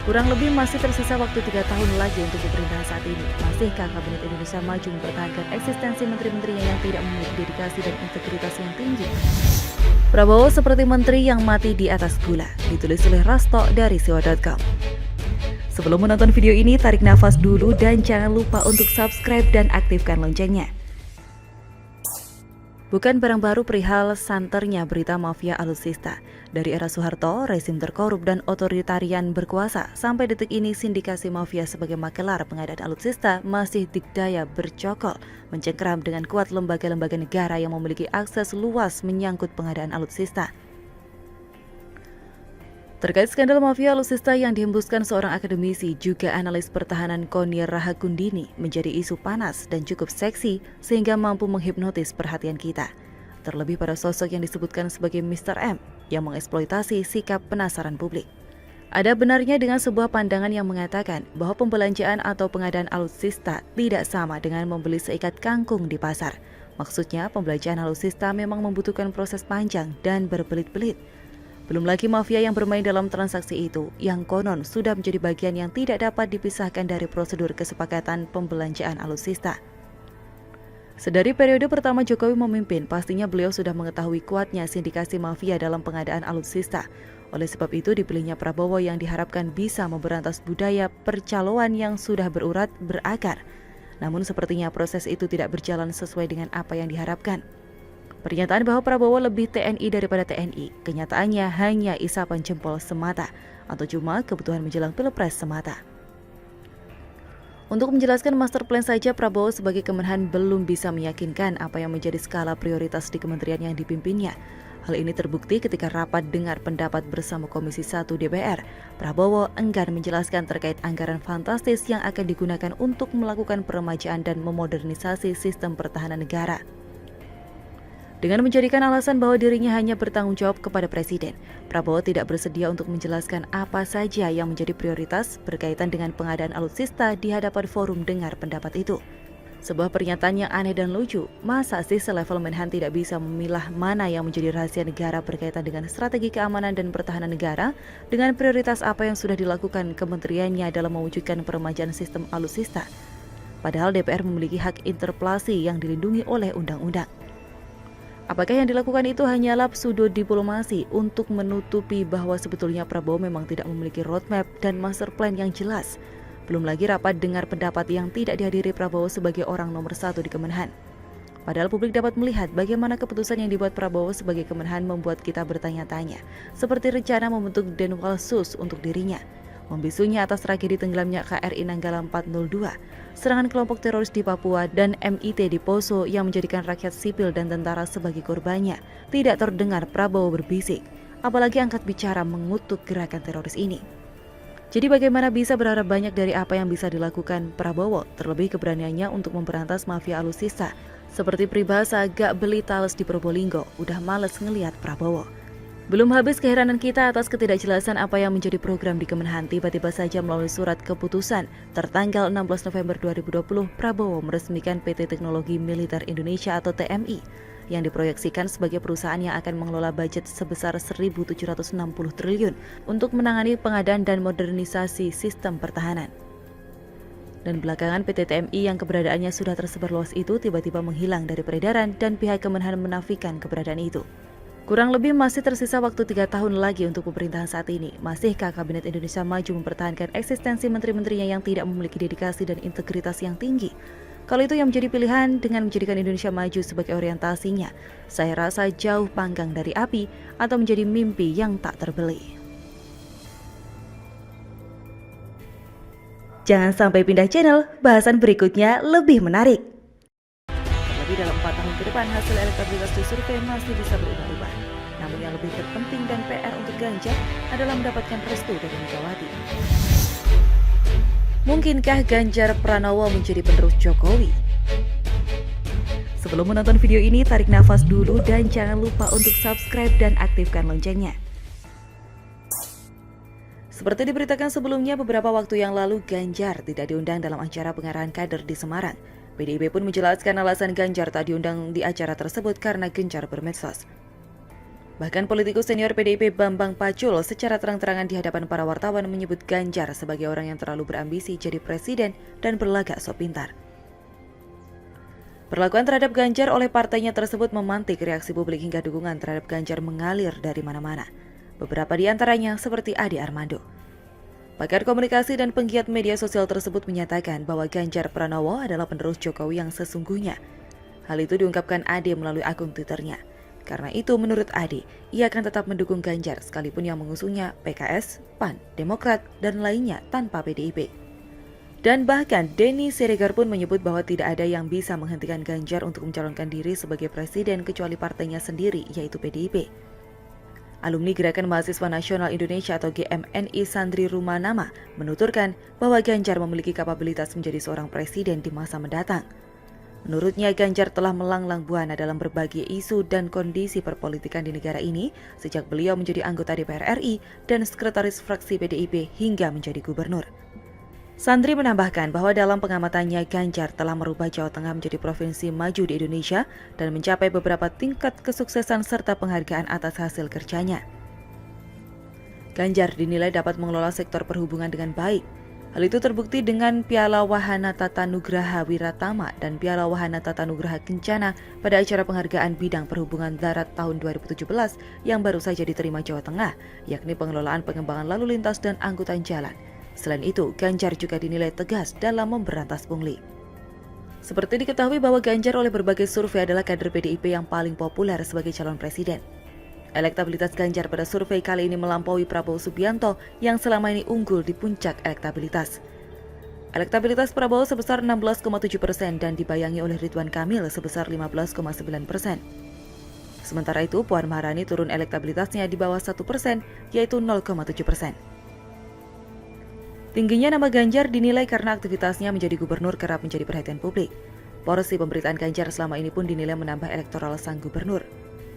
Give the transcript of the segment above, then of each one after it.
Kurang lebih masih tersisa waktu 3 tahun lagi untuk pemerintahan saat ini. Masihkah Kabinet Indonesia Maju mempertahankan eksistensi menteri-menterinya yang tidak memiliki dedikasi dan integritas yang tinggi? Prabowo seperti menteri yang mati di atas gula, ditulis oleh Rasto dari siwa.com. Sebelum menonton video ini, tarik nafas dulu dan jangan lupa untuk subscribe dan aktifkan loncengnya. Bukan barang baru perihal santernya berita mafia alutsista. Dari era Soeharto, rezim terkorup dan otoritarian berkuasa, sampai detik ini sindikasi mafia sebagai makelar pengadaan alutsista masih dikdaya bercokol, mencengkram dengan kuat lembaga-lembaga negara yang memiliki akses luas menyangkut pengadaan alutsista. Terkait skandal mafia alutsista yang dihembuskan seorang akademisi, juga analis pertahanan Koni Rahakundini menjadi isu panas dan cukup seksi sehingga mampu menghipnotis perhatian kita. Terlebih pada sosok yang disebutkan sebagai Mr. M yang mengeksploitasi sikap penasaran publik. Ada benarnya dengan sebuah pandangan yang mengatakan bahwa pembelanjaan atau pengadaan alutsista tidak sama dengan membeli seikat kangkung di pasar. Maksudnya, pembelanjaan alutsista memang membutuhkan proses panjang dan berbelit-belit. Belum lagi mafia yang bermain dalam transaksi itu, yang konon sudah menjadi bagian yang tidak dapat dipisahkan dari prosedur kesepakatan pembelanjaan alutsista. Sedari periode pertama Jokowi memimpin, pastinya beliau sudah mengetahui kuatnya sindikasi mafia dalam pengadaan alutsista. Oleh sebab itu, dipilihnya Prabowo yang diharapkan bisa memberantas budaya percaloan yang sudah berurat berakar. Namun sepertinya proses itu tidak berjalan sesuai dengan apa yang diharapkan. Pernyataan bahwa Prabowo lebih TNI daripada TNI, kenyataannya hanya isapan jempol semata, atau cuma kebutuhan menjelang Pilpres semata. Untuk menjelaskan master plan saja, Prabowo sebagai Kemenhan belum bisa meyakinkan apa yang menjadi skala prioritas di kementerian yang dipimpinnya. Hal ini terbukti ketika rapat dengar pendapat bersama Komisi 1 DPR. Prabowo enggan menjelaskan terkait anggaran fantastis yang akan digunakan untuk melakukan peremajaan dan memodernisasi sistem pertahanan negara. Dengan menjadikan alasan bahwa dirinya hanya bertanggung jawab kepada Presiden, Prabowo tidak bersedia untuk menjelaskan apa saja yang menjadi prioritas berkaitan dengan pengadaan alutsista di hadapan forum dengar pendapat itu. Sebuah pernyataan yang aneh dan lucu, masa sih selevel Menhan tidak bisa memilah mana yang menjadi rahasia negara berkaitan dengan strategi keamanan dan pertahanan negara dengan prioritas apa yang sudah dilakukan kementeriannya dalam mewujudkan peremajaan sistem alutsista. Padahal DPR memiliki hak interpelasi yang dilindungi oleh undang-undang. Apakah yang dilakukan itu hanyalah pseudo diplomasi untuk menutupi bahwa sebetulnya Prabowo memang tidak memiliki roadmap dan master plan yang jelas? Belum lagi rapat dengar pendapat yang tidak dihadiri Prabowo sebagai orang nomor 1 di Kemenhan. Padahal publik dapat melihat bagaimana keputusan yang dibuat Prabowo sebagai Kemenhan membuat kita bertanya-tanya, seperti rencana membentuk Denwalsus untuk dirinya, membisunya atas tragedi tenggelamnya KRI Nanggala 402, serangan kelompok teroris di Papua dan MIT di Poso yang menjadikan rakyat sipil dan tentara sebagai korbannya. Tidak terdengar Prabowo berbisik, apalagi angkat bicara mengutuk gerakan teroris ini. Jadi bagaimana bisa berharap banyak dari apa yang bisa dilakukan Prabowo, terlebih keberaniannya untuk memberantas mafia alutsista. Seperti peribahasa gak beli tales di Probolinggo, udah males ngelihat Prabowo. Belum habis keheranan kita atas ketidakjelasan apa yang menjadi program di Kemenhan, tiba-tiba saja melalui surat keputusan tertanggal 16 November 2020, Prabowo meresmikan PT Teknologi Militer Indonesia atau TMI yang diproyeksikan sebagai perusahaan yang akan mengelola budget sebesar 1.760 triliun untuk menangani pengadaan dan modernisasi sistem pertahanan. Dan belakangan PT TMI yang keberadaannya sudah tersebar luas itu tiba-tiba menghilang dari peredaran dan pihak Kemenhan menafikan keberadaan itu. Kurang lebih masih tersisa waktu 3 tahun lagi untuk pemerintahan saat ini. Masihkah Kabinet Indonesia Maju mempertahankan eksistensi menteri-menterinya yang tidak memiliki dedikasi dan integritas yang tinggi? Kalau itu yang menjadi pilihan dengan menjadikan Indonesia Maju sebagai orientasinya, saya rasa jauh panggang dari api atau menjadi mimpi yang tak terbeli. Jangan sampai pindah channel, bahasan berikutnya lebih menarik. Terlebih dalam 4 tahun ke depan, hasil elektabilitas di survei masih bisa berubah-ubah. Namun yang lebih terpenting dan PR untuk Ganjar adalah mendapatkan restu dari Megawati. Mungkinkah Ganjar Pranowo menjadi penerus Jokowi? Sebelum menonton video ini, tarik nafas dulu dan jangan lupa untuk subscribe dan aktifkan loncengnya. Seperti diberitakan sebelumnya, beberapa waktu yang lalu Ganjar tidak diundang dalam acara pengarahan kader di Semarang. PDIP pun menjelaskan alasan Ganjar tak diundang di acara tersebut karena gencar bermedsos. Bahkan politikus senior PDIP Bambang Pacul secara terang-terangan di hadapan para wartawan menyebut Ganjar sebagai orang yang terlalu berambisi jadi presiden dan berlagak sok pintar. Perlakuan terhadap Ganjar oleh partainya tersebut memantik reaksi publik hingga dukungan terhadap Ganjar mengalir dari mana-mana. Beberapa di antaranya seperti Ade Armando. Pakar komunikasi dan penggiat media sosial tersebut menyatakan bahwa Ganjar Pranowo adalah penerus Jokowi yang sesungguhnya. Hal itu diungkapkan Ade melalui akun Twitternya. Karena itu menurut Ade, ia akan tetap mendukung Ganjar sekalipun yang mengusungnya PKS, PAN, Demokrat, dan lainnya tanpa PDIP. Dan bahkan Denny Siregar pun menyebut bahwa tidak ada yang bisa menghentikan Ganjar untuk mencalonkan diri sebagai presiden kecuali partainya sendiri, yaitu PDIP. Alumni Gerakan Mahasiswa Nasional Indonesia atau GMNI Sandri Rumanama menuturkan bahwa Ganjar memiliki kapabilitas menjadi seorang presiden di masa mendatang. Menurutnya, Ganjar telah melanglang buana dalam berbagai isu dan kondisi perpolitikan di negara ini sejak beliau menjadi anggota DPR RI dan sekretaris fraksi PDIP hingga menjadi gubernur. Sandri menambahkan bahwa dalam pengamatannya Ganjar telah merubah Jawa Tengah menjadi provinsi maju di Indonesia dan mencapai beberapa tingkat kesuksesan serta penghargaan atas hasil kerjanya. Ganjar dinilai dapat mengelola sektor perhubungan dengan baik. Hal itu terbukti dengan Piala Wahana Tatanugraha Wiratama dan Piala Wahana Tatanugraha Kencana pada acara penghargaan bidang perhubungan darat tahun 2017 yang baru saja diterima Jawa Tengah, yakni pengelolaan pengembangan lalu lintas dan angkutan jalan. Selain itu, Ganjar juga dinilai tegas dalam memberantas pungli. Seperti diketahui bahwa Ganjar oleh berbagai survei adalah kader PDIP yang paling populer sebagai calon presiden. Elektabilitas Ganjar pada survei kali ini melampaui Prabowo Subianto yang selama ini unggul di puncak elektabilitas. Elektabilitas Prabowo sebesar 16,7% dan dibayangi oleh Ridwan Kamil sebesar 15,9%. Sementara itu, Puan Maharani turun elektabilitasnya di bawah 1%, yaitu 0,7%. Tingginya nama Ganjar dinilai karena aktivitasnya menjadi gubernur kerap menjadi perhatian publik. Porsi pemberitaan Ganjar selama ini pun dinilai menambah elektoral sang gubernur.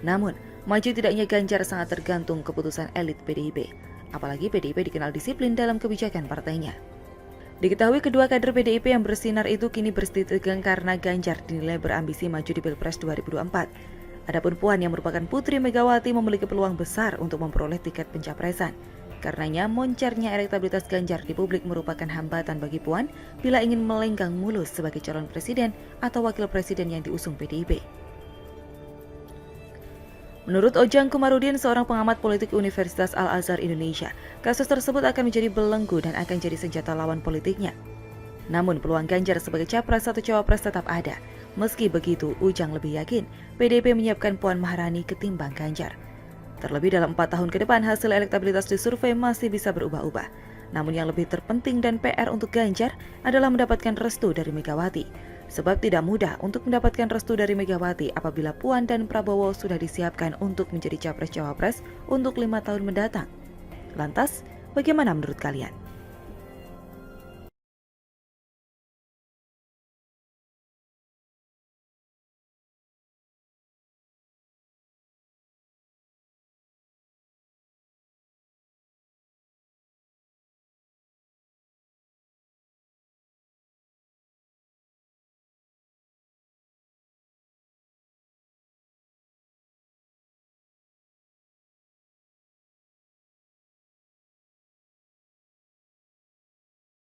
Namun, maju tidaknya Ganjar sangat tergantung keputusan elit PDIP. Apalagi PDIP dikenal disiplin dalam kebijakan partainya. Diketahui kedua kader PDIP yang bersinar itu kini bersitegang karena Ganjar dinilai berambisi maju di Pilpres 2024. Adapun Puan yang merupakan putri Megawati memiliki peluang besar untuk memperoleh tiket pencapresan. Karenanya, moncernya elektabilitas Ganjar di publik merupakan hambatan bagi Puan bila ingin melenggang mulus sebagai calon presiden atau wakil presiden yang diusung PDIP. Menurut Ojang Komarudin, seorang pengamat politik Universitas Al-Azhar Indonesia, kasus tersebut akan menjadi belenggu dan akan jadi senjata lawan politiknya. Namun peluang Ganjar sebagai capres atau cawapres tetap ada. Meski begitu, Ujang lebih yakin PDIP menyiapkan Puan Maharani ketimbang Ganjar. Terlebih dalam 4 tahun ke depan hasil elektabilitas di survei masih bisa berubah-ubah. Namun yang lebih terpenting dan PR untuk Ganjar adalah mendapatkan restu dari Megawati. Sebab tidak mudah untuk mendapatkan restu dari Megawati apabila Puan dan Prabowo sudah disiapkan untuk menjadi capres-cawapres untuk 5 tahun mendatang. Lantas, bagaimana menurut kalian?